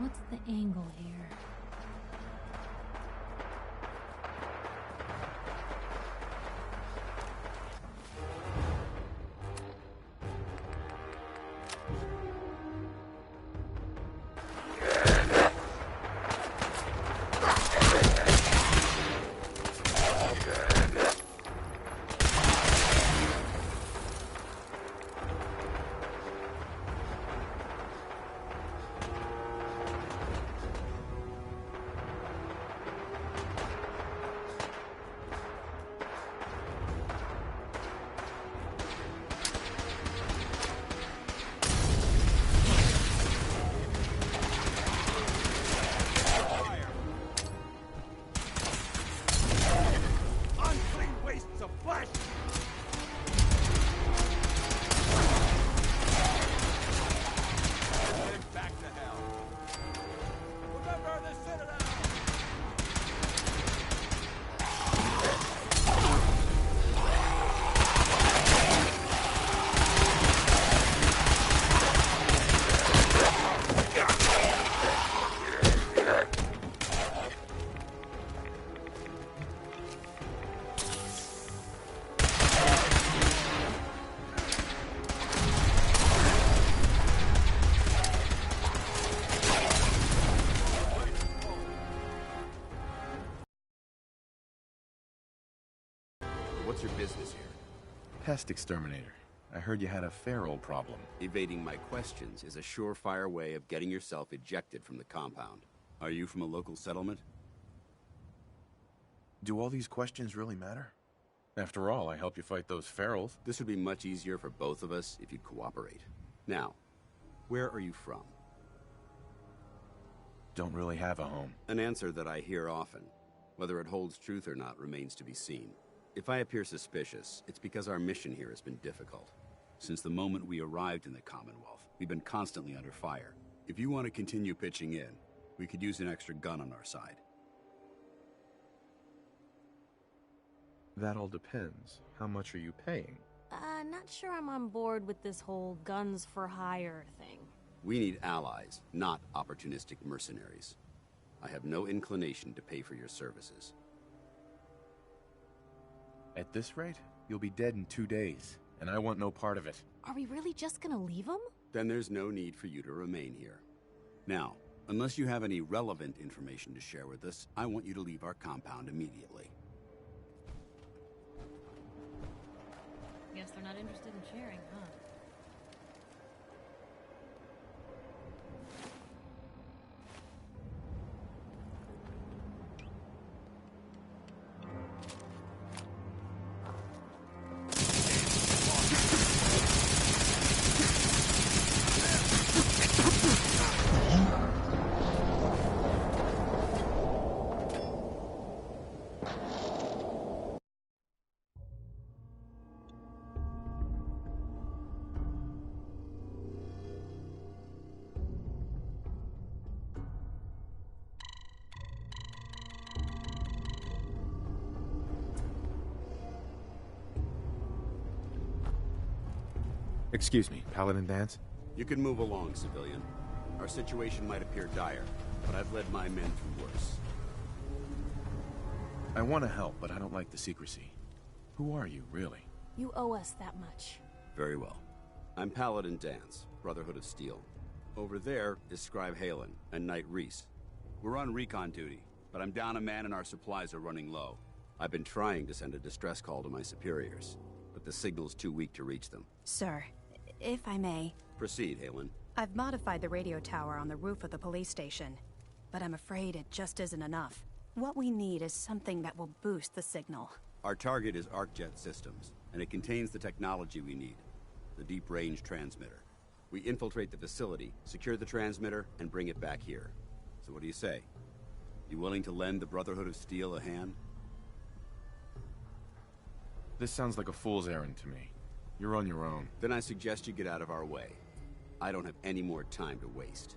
What's the angle here? What's your business here? Pest exterminator. I heard you had a feral problem. Evading my questions is a surefire way of getting yourself ejected from the compound. Are you from a local settlement? Do all these questions really matter? After all, I help you fight those ferals. This would be much easier for both of us if you'd cooperate. Now, where are you from? Don't really have a home. An answer that I hear often. Whether it holds truth or not remains to be seen. If I appear suspicious, it's because our mission here has been difficult. Since the moment we arrived in the Commonwealth, we've been constantly under fire. If you want to continue pitching in, we could use an extra gun on our side. That all depends. How much are you paying? Not sure I'm on board with this whole guns for hire thing. We need allies, not opportunistic mercenaries. I have no inclination to pay for your services. At this rate, you'll be dead in 2 days, and I want no part of it. Are we really just gonna leave him? Then there's no need for you to remain here. Now, unless you have any relevant information to share with us, I want you to leave our compound immediately. Guess they're not interested in sharing, huh? Excuse me, Paladin Danse? You can move along, civilian. Our situation might appear dire, but I've led my men through worse. I want to help, but I don't like the secrecy. Who are you, really? You owe us that much. Very well. I'm Paladin Danse, Brotherhood of Steel. Over there is Scribe Halen and Knight Reese. We're on recon duty, but I'm down a man and our supplies are running low. I've been trying to send a distress call to my superiors, but the signal's too weak to reach them. Sir, if I may... Proceed, Halen. I've modified the radio tower on the roof of the police station, but I'm afraid it just isn't enough. What we need is something that will boost the signal. Our target is ArcJet Systems, and it contains the technology we need. The deep-range transmitter. We infiltrate the facility, secure the transmitter, and bring it back here. So what do you say? You willing to lend the Brotherhood of Steel a hand? This sounds like a fool's errand to me. You're on your own. Then I suggest you get out of our way. I don't have any more time to waste.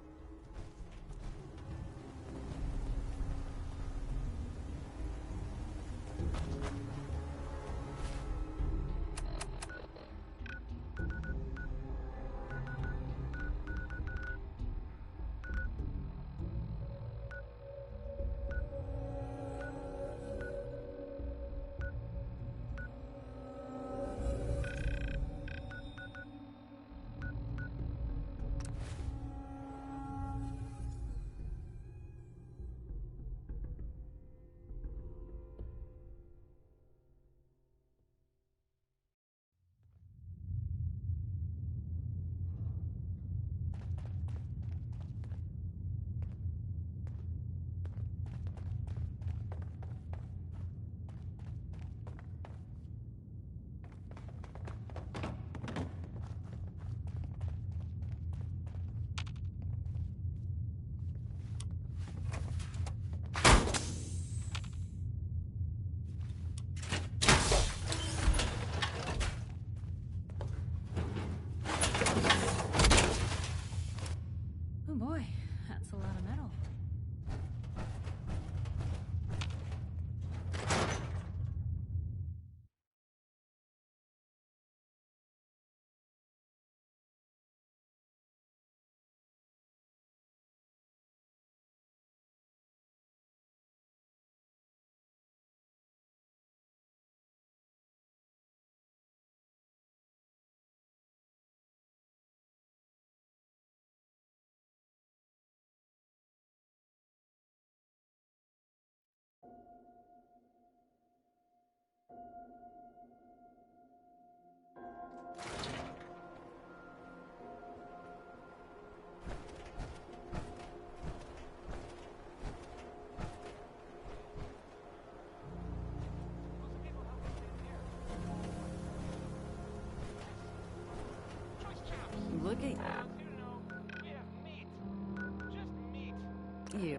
you.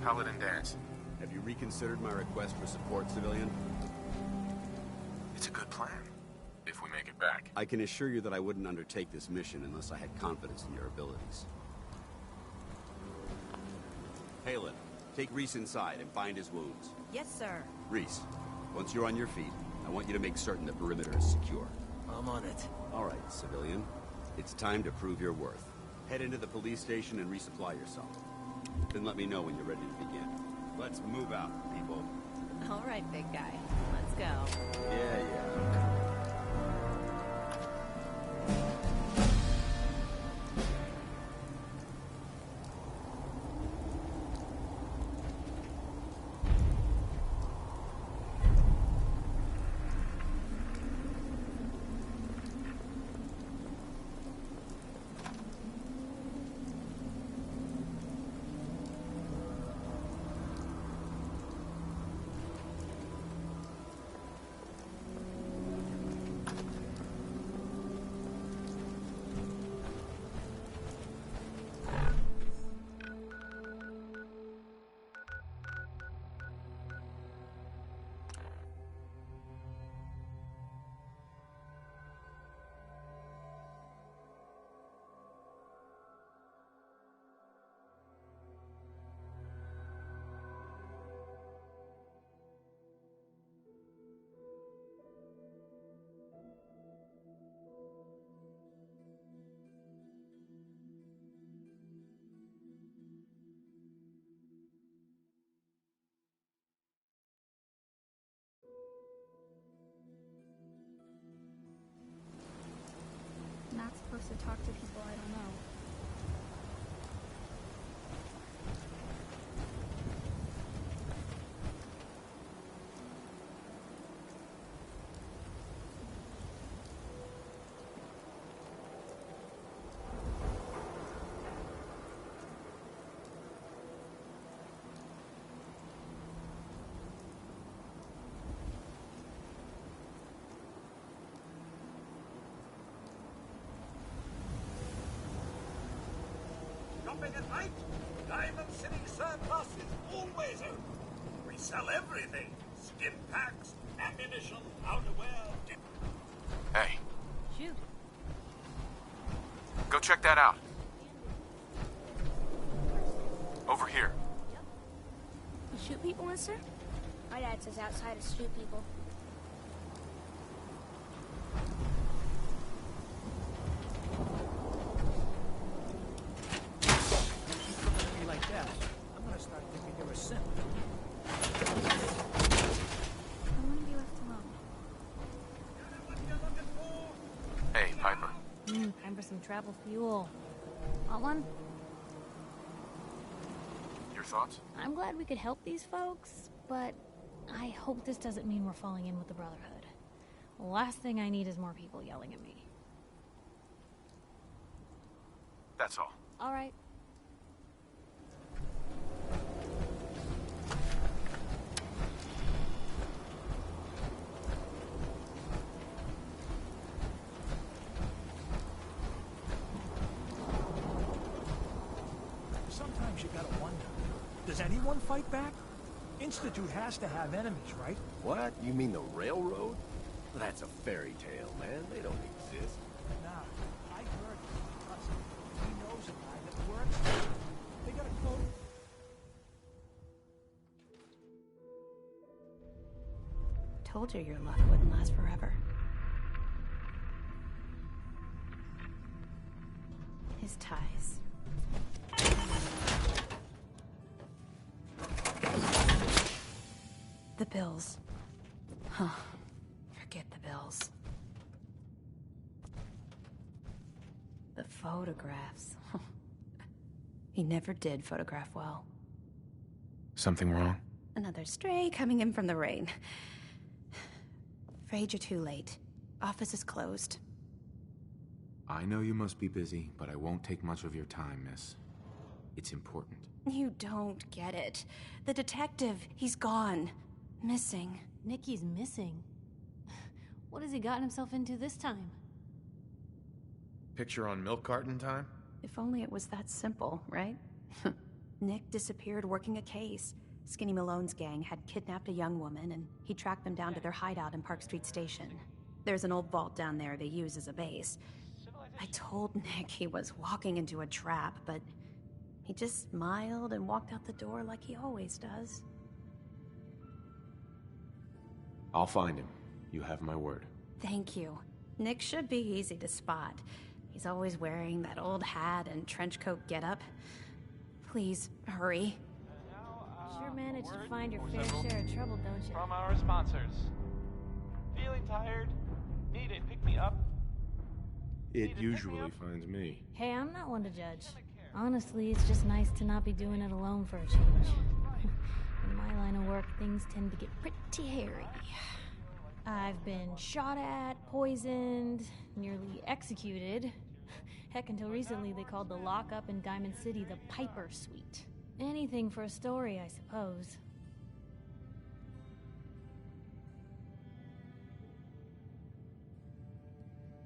Paladin Danse. Have you reconsidered my request for support, civilian? It's a good plan. If we make it back. I can assure you that I wouldn't undertake this mission unless I had confidence in your abilities. Haylen, take Rhys inside and bind his wounds. Yes, sir. Rhys, once you're on your feet, I want you to make certain the perimeter is secure. I'm on it. All right, civilian. It's time to prove your worth. Head into the police station and resupply yourself. Then let me know when you're ready to begin. Let's move out, people. All right, big guy. Let's go. Yeah. Not supposed to talk to people I don't know. Shopping at night? Diamond City Surplus is always open. We sell everything. Stim packs, ammunition, outerwear. Hey, Shoot. go check that out. Over here. You shoot people, mister? My dad says outside to shoot people. travel fuel. Want one? Your thoughts? I'm glad we could help these folks, but I hope this doesn't mean we're falling in with the Brotherhood. The last thing I need is more people yelling at me. That's all. All right. Sometimes you gotta wonder, does anyone fight back? Institute has to have enemies, right? What? You mean the railroad? That's a fairy tale, man. They don't exist. Nah, I heard from my cousin. He knows a guy that works there. They got a quote. Told you your luck wouldn't last forever. His ties. The bills. Huh. Forget the bills. The photographs. He never did photograph well. Something wrong? Another stray coming in from the rain. Afraid you're too late. Office is closed. I know you must be busy, but I won't take much of your time, miss. It's important. You don't get it. The detective, he's gone. Missing. Nikki's missing. What has he gotten himself into this time? Picture on milk carton time? If only it was that simple, right? Nick disappeared working a case. Skinny Malone's gang had kidnapped a young woman, and he tracked them down to their hideout in Park Street Station. There's an old vault down there they use as a base. I told Nick he was walking into a trap, but he just smiled and walked out the door like he always does. I'll find him. You have my word. Thank you. Nick should be easy to spot. He's always wearing that old hat and trench coat getup. Please, hurry. Sure managed to find your fair share of trouble, don't you? From our sponsors. Feeling tired? Need a pick-me-up? It usually finds me. Hey, I'm not one to judge. Honestly, it's just nice to not be doing it alone for a change. In my line of work, things tend to get pretty hairy. I've been shot at, poisoned, nearly executed. Heck, until recently they called the lockup in Diamond City the Piper Suite. Anything for a story, I suppose.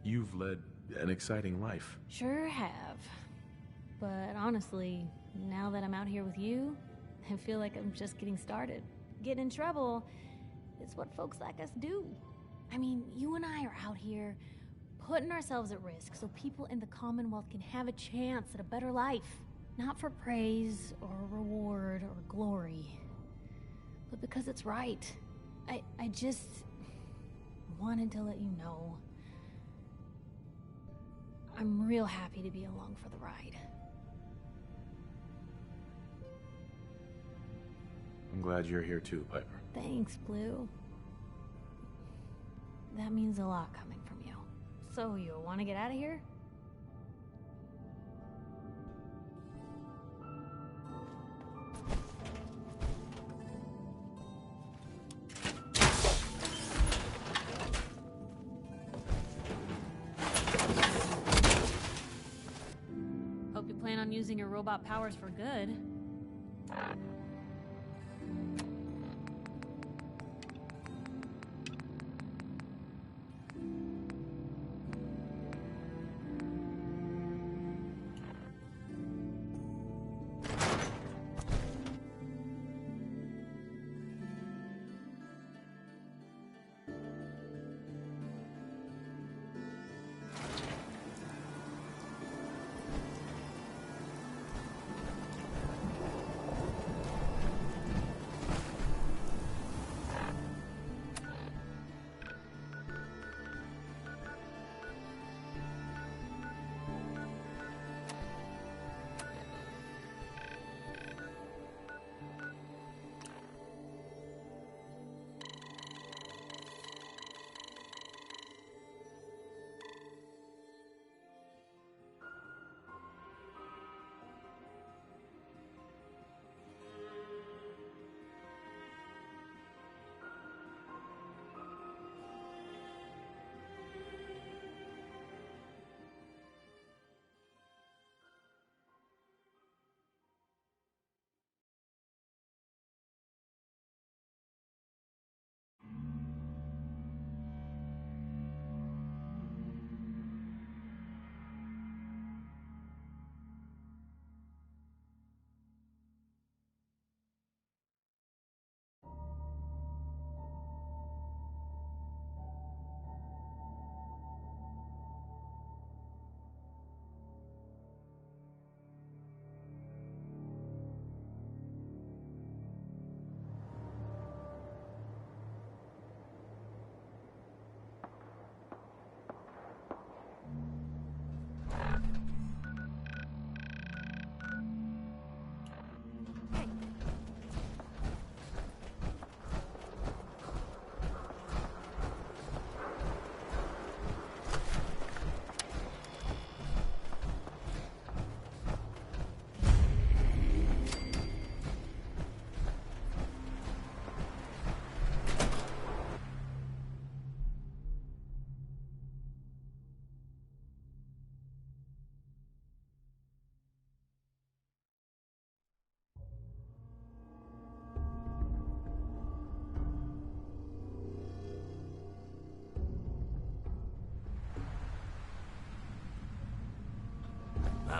You've led an exciting life. Sure have. But honestly, now that I'm out here with you, I feel like I'm just getting started. Getting in trouble is what folks like us do. I mean, you and I are out here putting ourselves at risk so people in the Commonwealth can have a chance at a better life. Not for praise or reward or glory, but because it's right. I just wanted to let you know I'm real happy to be along for the ride. I'm glad you're here too, Piper. Thanks, Blue. That means a lot coming from you. So, you want to get out of here? Hope you plan on using your robot powers for good.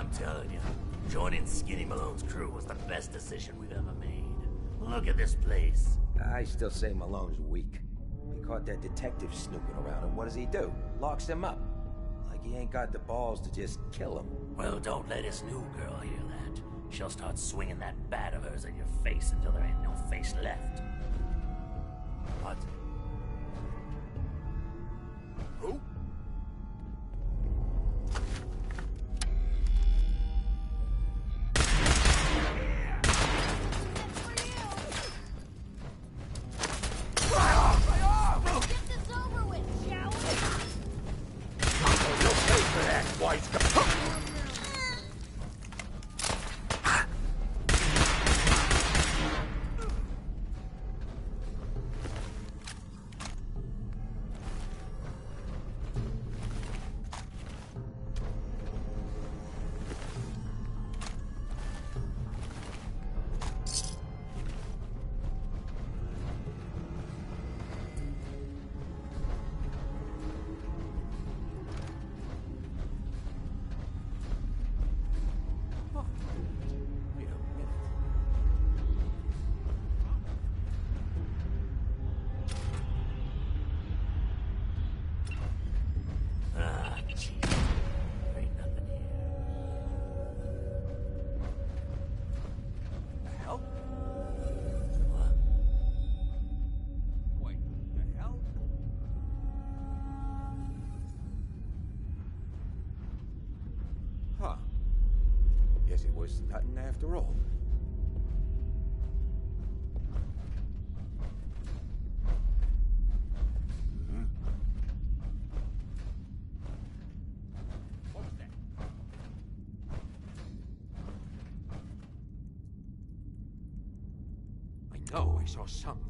I'm telling you, joining Skinny Malone's crew was the best decision we've ever made. Look at this place. I still say Malone's weak. He caught that detective snooping around, and what does he do? Locks him up. Like he ain't got the balls to just kill him. Well, don't let his new girl hear that. She'll start swinging that bat of hers at your face until there ain't no face left. What? Who? Guess it was nothing after all. What was that? I know I saw something.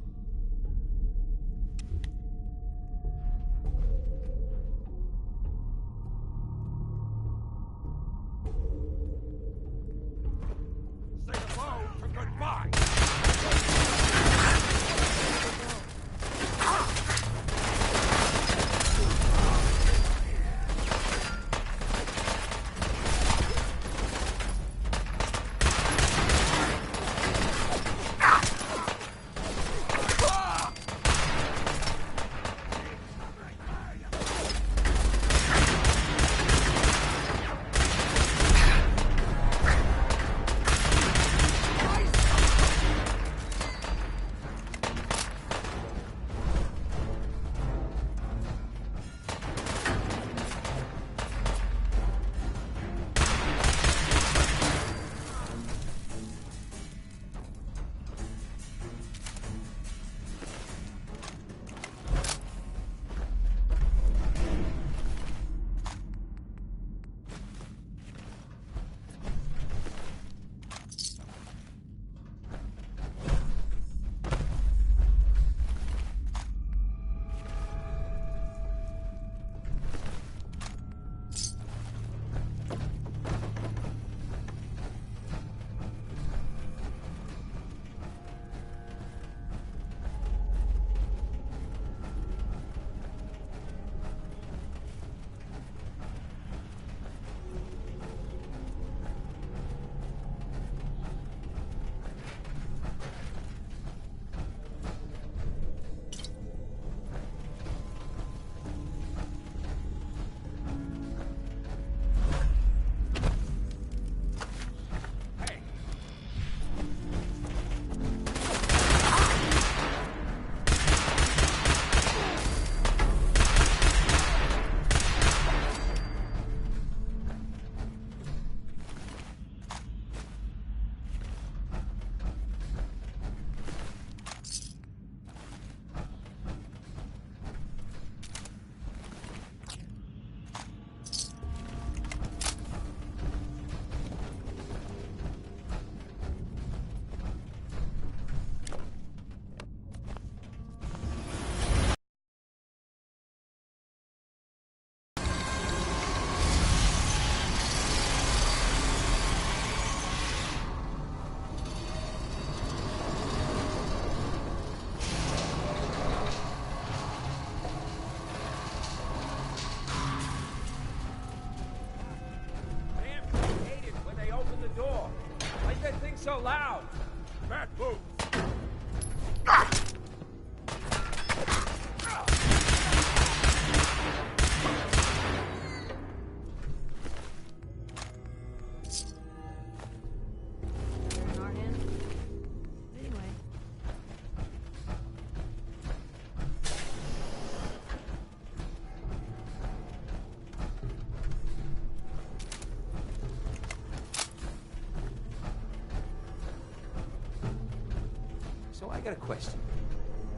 So I got a question.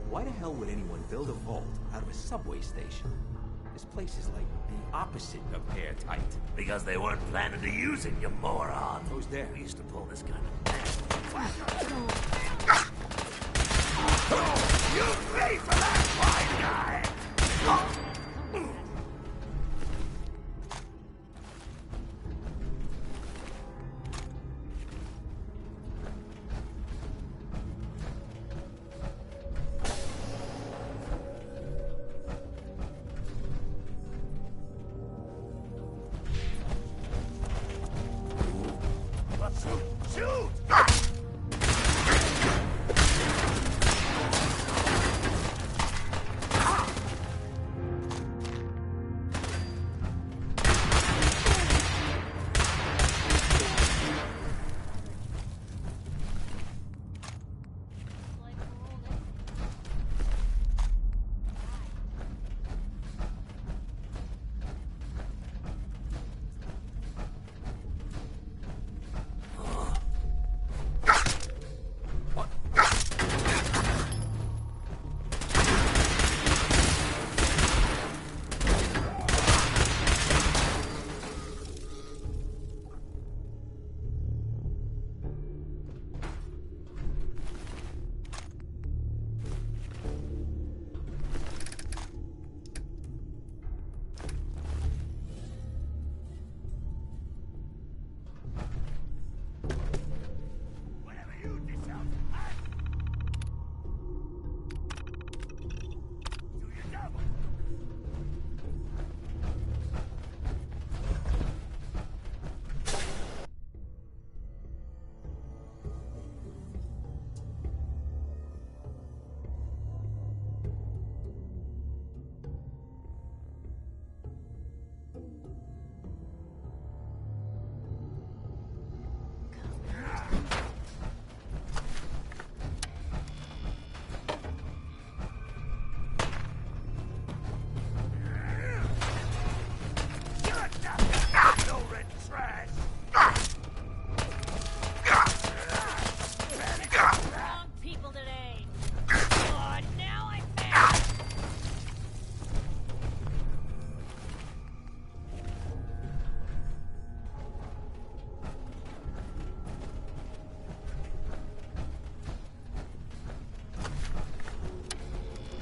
Why the hell would anyone build a vault out of a subway station? This place is like the opposite of airtight. Because they weren't planning to use it, you moron. Who's there? We used to pull this kind of... You pay for that, fine guy!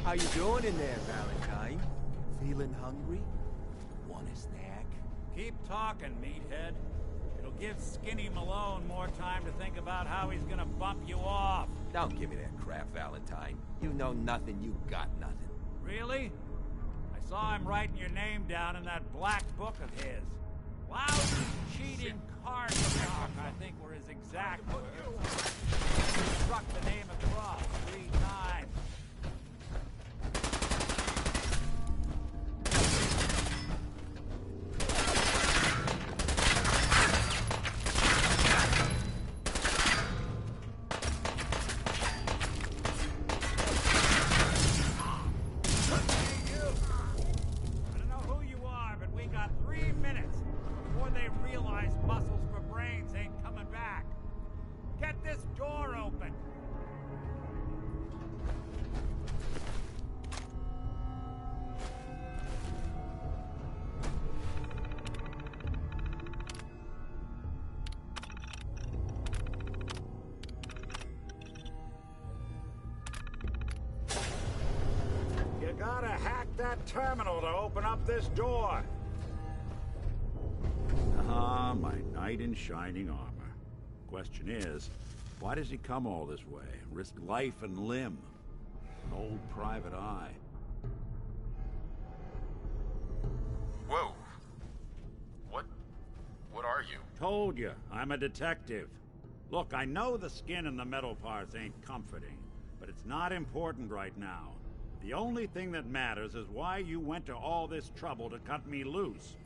How you doing in there, Valentine? Feeling hungry? Want a snack? Keep talking, meathead. It'll give Skinny Malone more time to think about how he's gonna bump you off. Don't give me that crap, Valentine. You know nothing, you got nothing. Really? I saw him writing your name down in that black book of his. Lousy, cheating card shark, I think were his exact words. He struck the name across 3 times. Gotta hack that terminal to open up this door. Ah, my knight in shining armor. Question is, why does he come all this way? Risk life and limb? An old private eye. Whoa. What are you? Told you, I'm a detective. Look, I know the skin and the metal parts ain't comforting, but it's not important right now. The only thing that matters is why you went to all this trouble to cut me loose.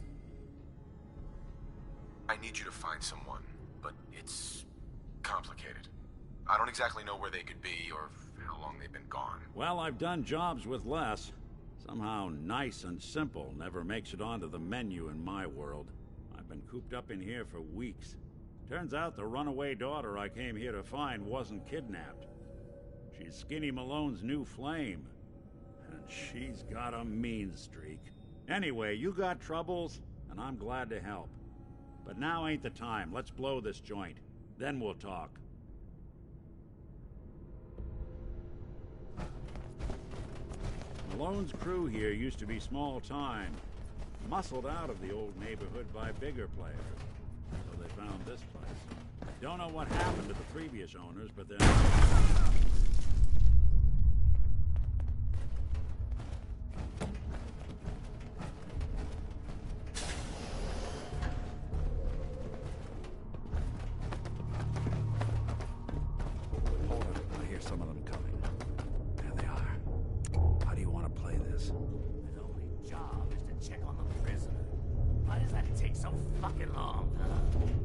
I need you to find someone, but it's complicated. I don't exactly know where they could be or how long they've been gone. Well, I've done jobs with less. Somehow nice and simple never makes it onto the menu in my world. I've been cooped up in here for weeks. Turns out the runaway daughter I came here to find wasn't kidnapped. She's Skinny Malone's new flame. And she's got a mean streak. Anyway, you got troubles, and I'm glad to help. But now ain't the time. Let's blow this joint. Then we'll talk. Malone's crew here used to be small time. Muscled out of the old neighborhood by bigger players. So they found this place. Don't know what happened to the previous owners, but then... Hold on, I hear some of them coming. There they are. How do you want to play this? His only job is to check on the prisoner. Why does that take so fucking long, huh?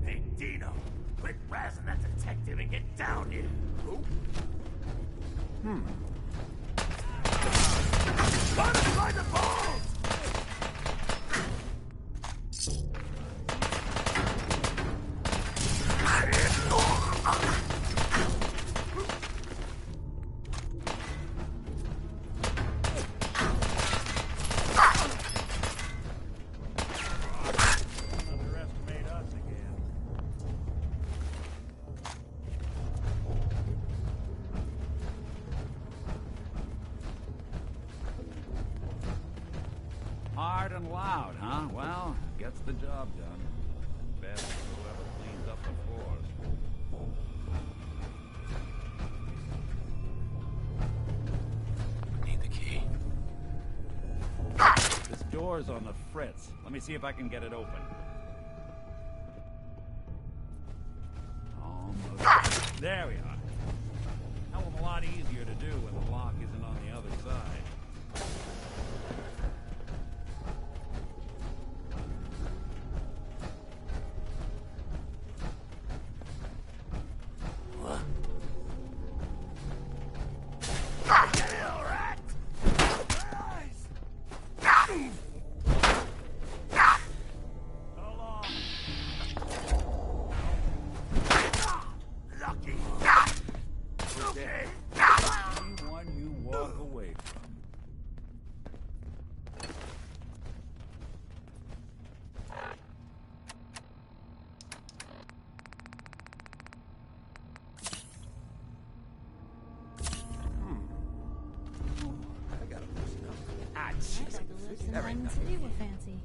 Hey, Dino, quit razzing that detective and get down here. Who? Run by the balls! Underestimate us again. Hard and loud, huh? Well, gets the job done. Best for whoever cleans up the floors. Need the key. This door's on the fritz. Let me see if I can get it open. Almost. There we are. Hell of a lot easier to do when the lock isn't on the other side. What? So long. Lucky. Okay. Anyone you walk away from. I gotta loosen up. Ah, I'd jeez. like to live in There ain't Diamond nothing. City with Fancy.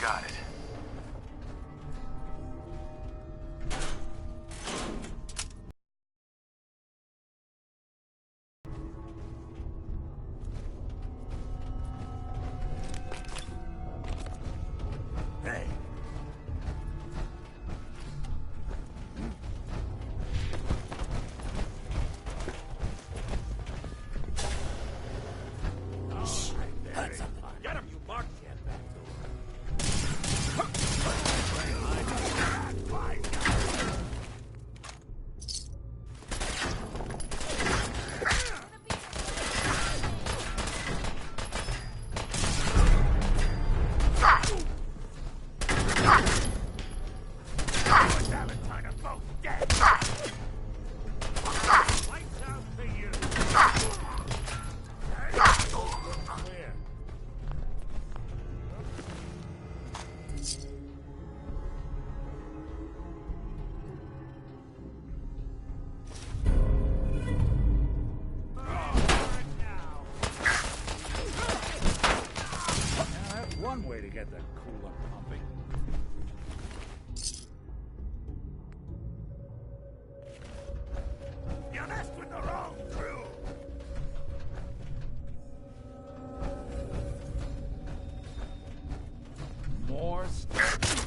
Got it. Hey. That's a fun. Get him, you mark. Get back to Lights out for you. Clear. That's one way to get the cooler pumping. You messed with the wrong crew. More stuff.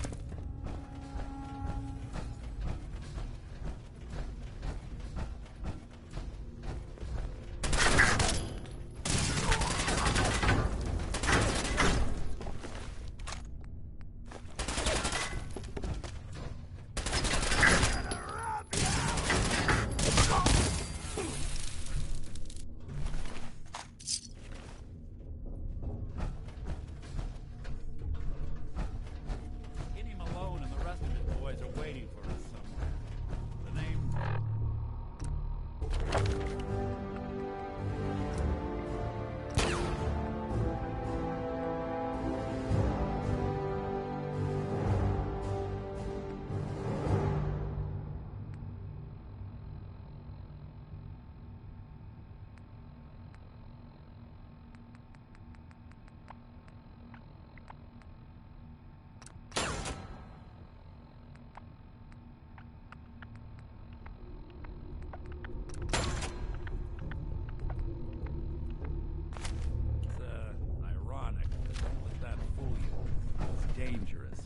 dangerous.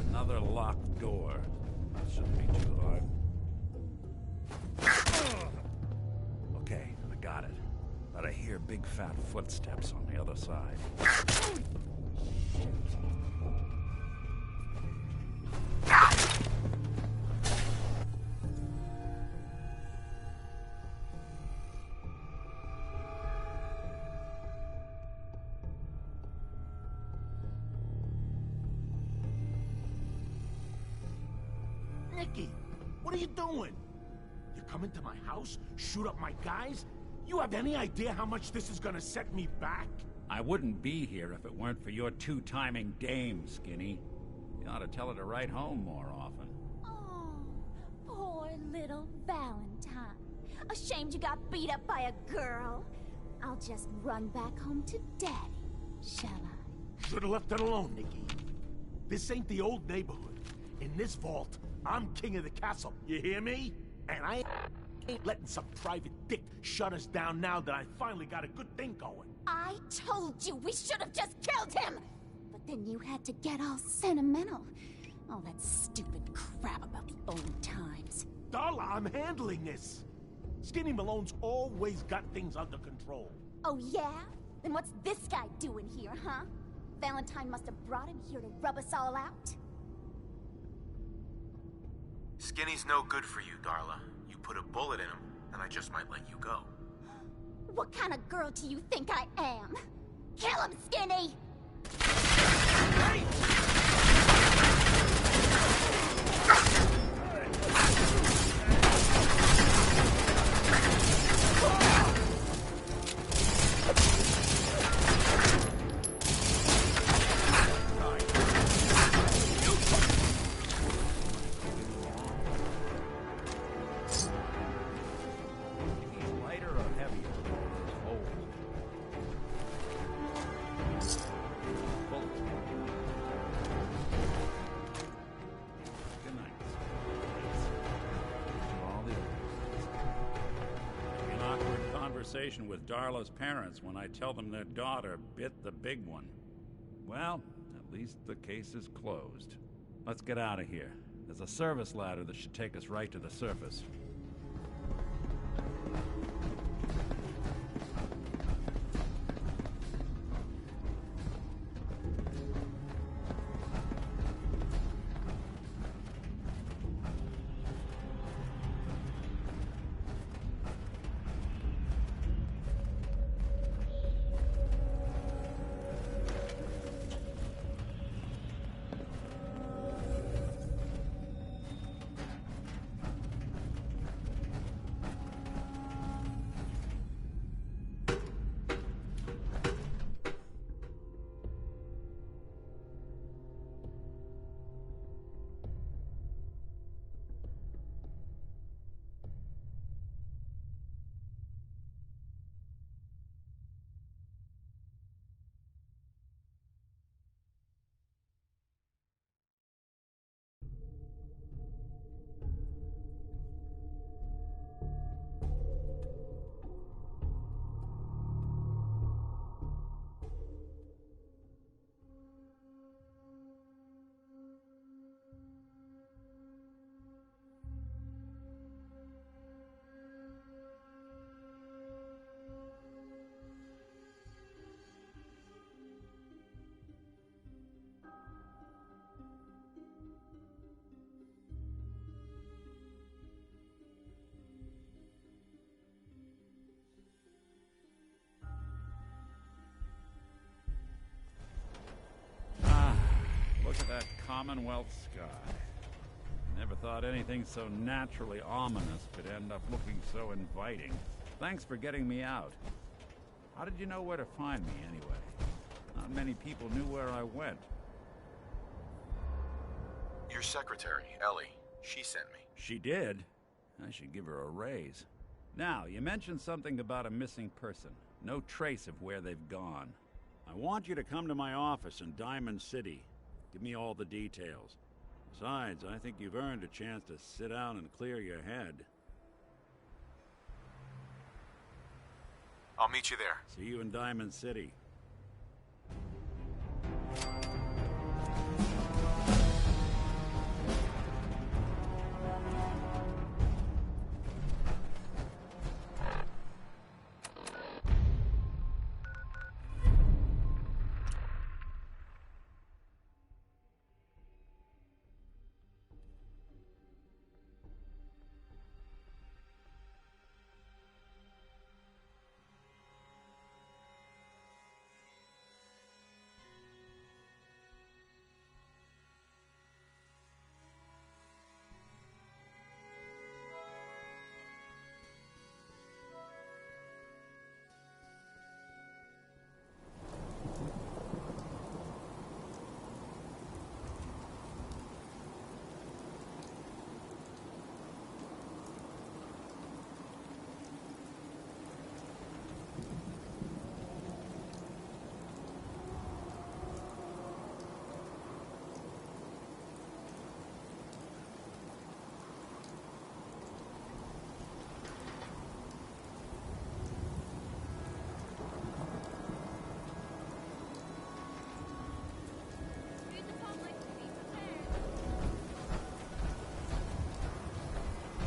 Another locked door. That shouldn't be too hard. Okay, I got it. But I hear big fat footsteps on the other side. Nicky, what are you doing? You come into my house, shoot up my guys? You have any idea how much this is gonna set me back? I wouldn't be here if it weren't for your two-timing dame, Skinny. You ought to tell her to write home more often. Oh, poor little Valentine. Ashamed you got beat up by a girl. I'll just run back home to Daddy, shall I? Should've left it alone, Nicky. This ain't the old neighborhood. In this vault, I'm king of the castle, you hear me? And I ain't letting some private dick shut us down now that I finally got a good thing going. I told you we should have just killed him! But then you had to get all sentimental. All that stupid crap about the old times. Darla, I'm handling this. Skinny Malone's always got things under control. Oh yeah? Then what's this guy doing here, huh? Valentine must have brought him here to rub us all out? Skinny's no good for you, Darla. You put a bullet in him, and I just might let you go. What kind of girl do you think I am? Kill him, Skinny! Hey! With Darla's parents when I tell them their daughter bit the big one. Well, at least the case is closed. Let's get out of here. There's a service ladder that should take us right to the surface. Look at that Commonwealth sky. Never thought anything so naturally ominous could end up looking so inviting. Thanks for getting me out. How did you know where to find me, anyway? Not many people knew where I went. Your secretary, Ellie, she sent me. She did? I should give her a raise. Now, you mentioned something about a missing person. No trace of where they've gone. I want you to come to my office in Diamond City. Give me all the details. Besides, I think you've earned a chance to sit down and clear your head. I'll meet you there. See you in Diamond City.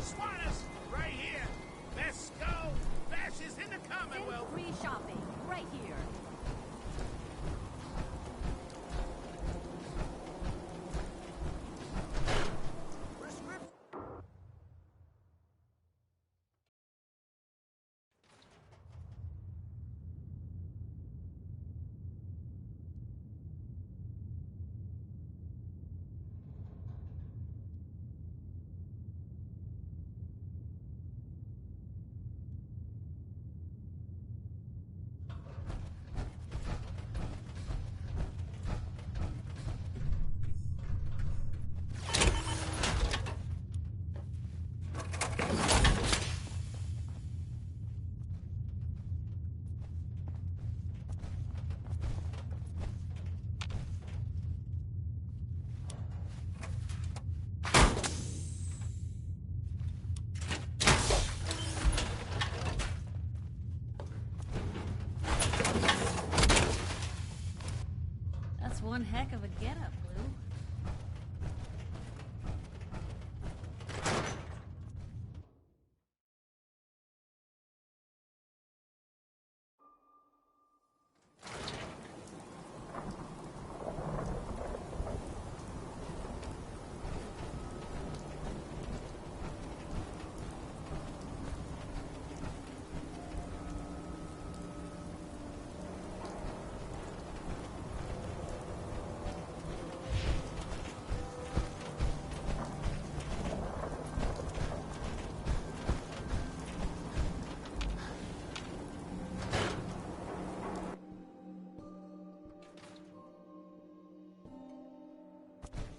Swanus, right here. Let's go. Bash is in the Commonwealth. Free shopping, right here. That's one heck of a getup, Blue.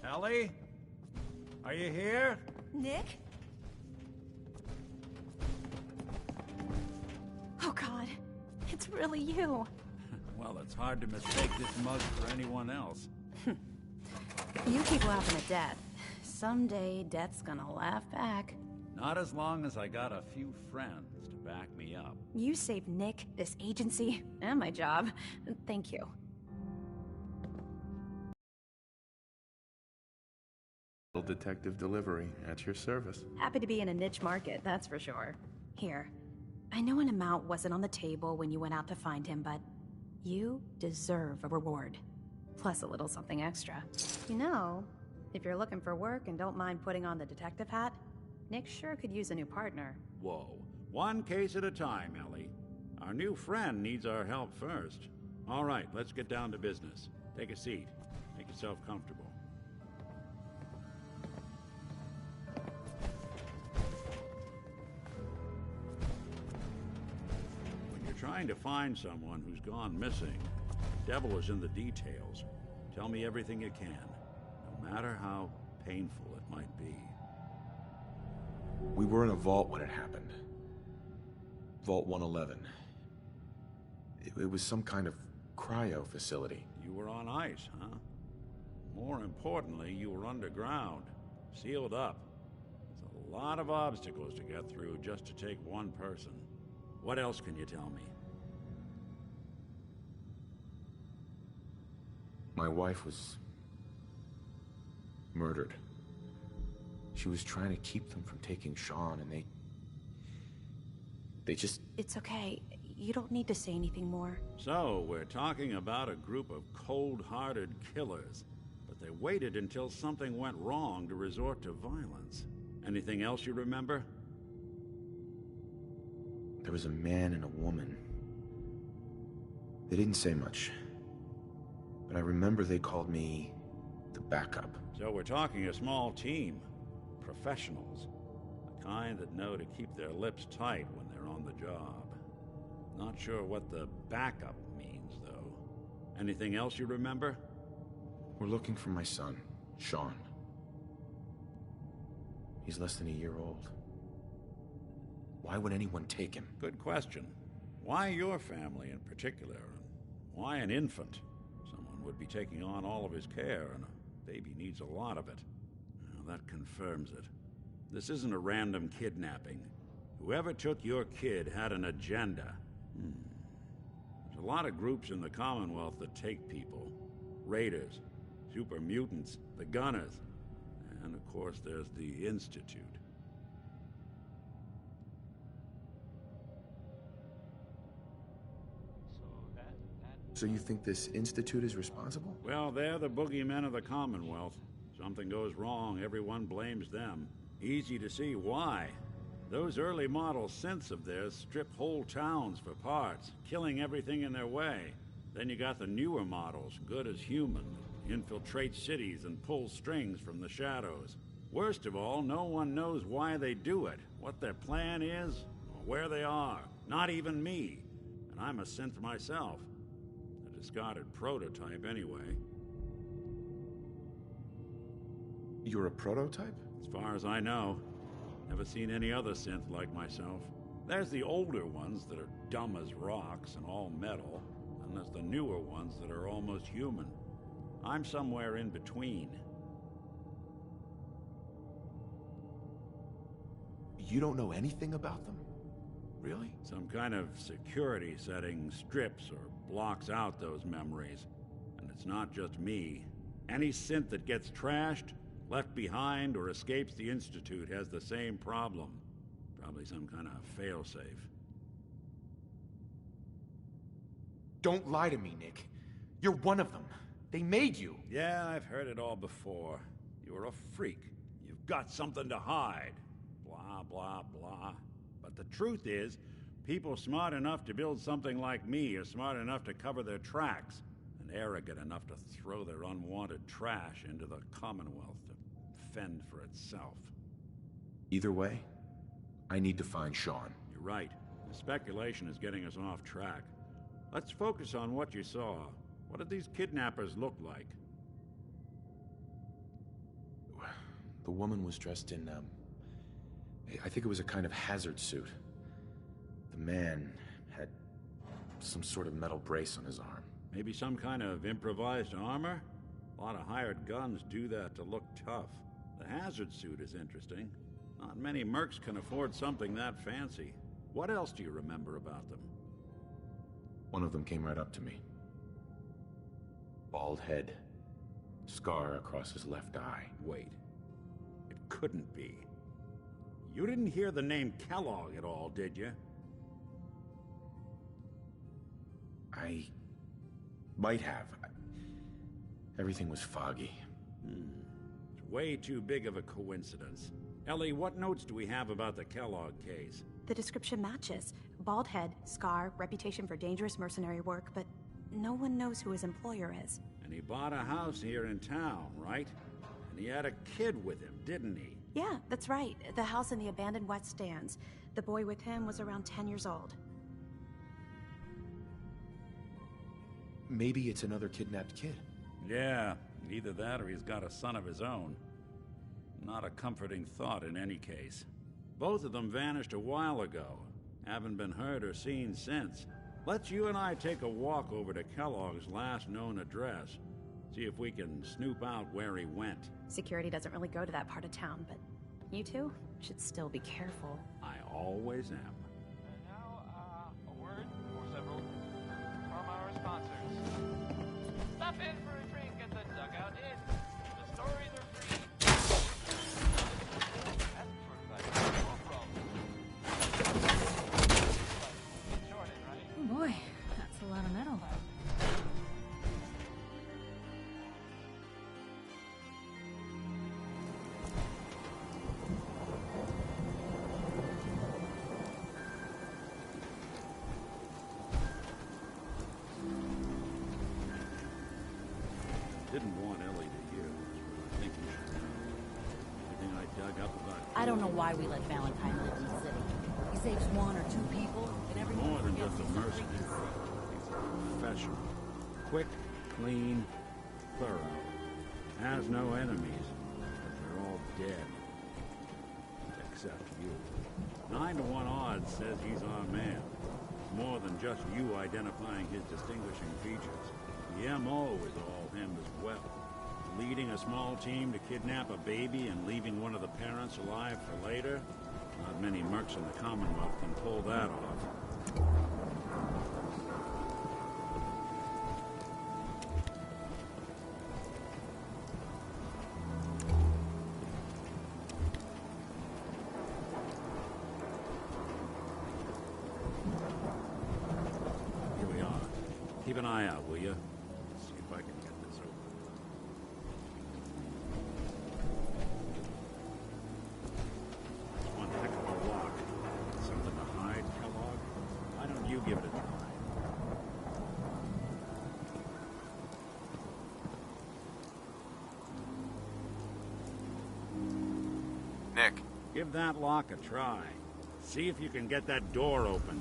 Ellie? Are you here? Nick? Oh God, it's really you. Well, it's hard to mistake this mug for anyone else. You keep laughing at Death. Someday, Death's gonna laugh back. Not as long as I got a few friends to back me up. You saved Nick, this agency, and my job. Thank you. Detective delivery at your service. Happy to be in a niche market, that's for sure. Here, I know an amount wasn't on the table when you went out to find him, but you deserve a reward. Plus a little something extra. You know, if you're looking for work and don't mind putting on the detective hat, Nick sure could use a new partner. Whoa. One case at a time, Ellie. Our new friend needs our help first. All right, let's get down to business. Take a seat. Make yourself comfortable. Trying to find someone who's gone missing. The devil is in the details. Tell me everything you can, no matter how painful it might be. We were in a vault when it happened. Vault 111. It was some kind of cryo facility. You were on ice, huh? More importantly, you were underground, sealed up. It's a lot of obstacles to get through just to take one person. What else can you tell me? My wife was murdered. She was trying to keep them from taking Sean, and they just... It's okay. You don't need to say anything more. So, we're talking about a group of cold-hearted killers, but they waited until something went wrong to resort to violence. Anything else you remember? There was a man and a woman. They didn't say much, but I remember they called me the backup. So we're talking a small team. Professionals. The kind that know to keep their lips tight when they're on the job. Not sure what the backup means, though. Anything else you remember? We're looking for my son, Sean. He's less than a year old. Why would anyone take him? Good question. Why your family in particular? And why an infant? Someone would be taking on all of his care, and a baby needs a lot of it. Well, that confirms it. This isn't a random kidnapping. Whoever took your kid had an agenda. There's a lot of groups in the Commonwealth that take people. Raiders, super mutants, the Gunners, and of course there's the Institute. So you think this Institute is responsible? Well, they're the boogeymen of the Commonwealth. Something goes wrong, everyone blames them. Easy to see why. Those early model synths of theirs strip whole towns for parts, killing everything in their way. Then you got the newer models, good as human, infiltrate cities and pull strings from the shadows. Worst of all, no one knows why they do it, what their plan is, or where they are. Not even me. And I'm a synth myself. A discarded prototype anyway. You're a prototype? As far as I know. Never seen any other synth like myself. There's the older ones that are dumb as rocks and all metal, and there's the newer ones that are almost human. I'm somewhere in between. You don't know anything about them? Really? Some kind of security setting strips or blocks out those memories. And it's not just me. Any synth that gets trashed, left behind, or escapes the Institute has the same problem. Probably some kind of failsafe. Don't lie to me, Nick. You're one of them. They made you. Yeah, I've heard it all before. You're a freak. You've got something to hide. Blah, blah, blah. But the truth is, people smart enough to build something like me are smart enough to cover their tracks, and arrogant enough to throw their unwanted trash into the Commonwealth to fend for itself. Either way, I need to find Sean. You're right. The speculation is getting us off track. Let's focus on what you saw. What did these kidnappers look like? The woman was dressed in, I think it was a kind of hazard suit. The man had some sort of metal brace on his arm. Maybe some kind of improvised armor? A lot of hired guns do that to look tough. The hazard suit is interesting. Not many mercs can afford something that fancy. What else do you remember about them? One of them came right up to me. Bald head. Scar across his left eye. Wait. It couldn't be. You didn't hear the name Kellogg at all, did you? I might have. Everything was foggy. It's way too big of a coincidence. Ellie, what notes do we have about the Kellogg case? The description matches. Bald head, scar, reputation for dangerous mercenary work, but no one knows who his employer is. And he bought a house here in town, right? And he had a kid with him, didn't he? Yeah, that's right. The house in the abandoned West Stands. The boy with him was around 10 years old. Maybe it's another kidnapped kid. Yeah, either that or he's got a son of his own. Not a comforting thought in any case. Both of them vanished a while ago. Haven't been heard or seen since. Let's you and I take a walk over to Kellogg's last known address. See if we can snoop out where he went. Security doesn't really go to that part of town, but you two should still be careful. I always am. And now, a word or several from our sponsors. Stop in for a drink. didn't want Ellie to hear this, but I think you should know. Everything I dug up about... I don't know why we let Valentine live in the city. He saves 1 or 2 people, and everyone More than forgets just a he's mercenary. He's a professional. Quick, clean, thorough. Has no enemies, but they're all dead. Except you. 9 to 1 odds says he's our man. More than just you identifying his distinguishing features. The M.O. is all him as well. Leading a small team to kidnap a baby and leaving one of the parents alive for later? Not many mercs in the Commonwealth can pull that off. Here we are. Keep an eye out, will you? See if I can get this open. One heck of a lock. Something to hide, Kellogg? Why don't you give it a try? Nick. Give that lock a try. See if you can get that door open.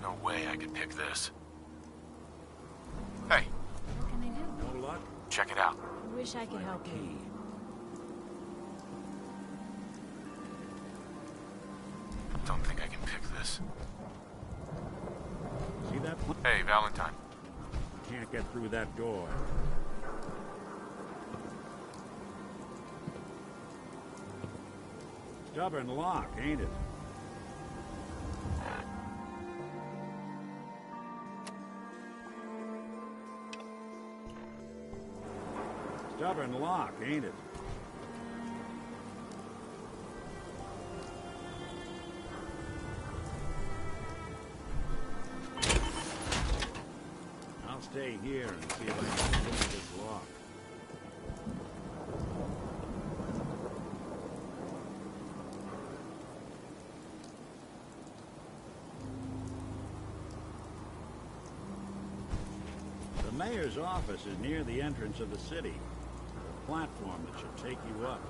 No way I could pick this. Hey, What can I do? No luck? check it out. I wish I could help you. Key. Don't think I can pick this. See that? Hey, Valentine. Can't get through that door. Stubborn lock, ain't it? Stubborn lock, ain't it? I'll stay here and see if I can fix this lock. The mayor's office is near the entrance of the city. A platform that should take you up.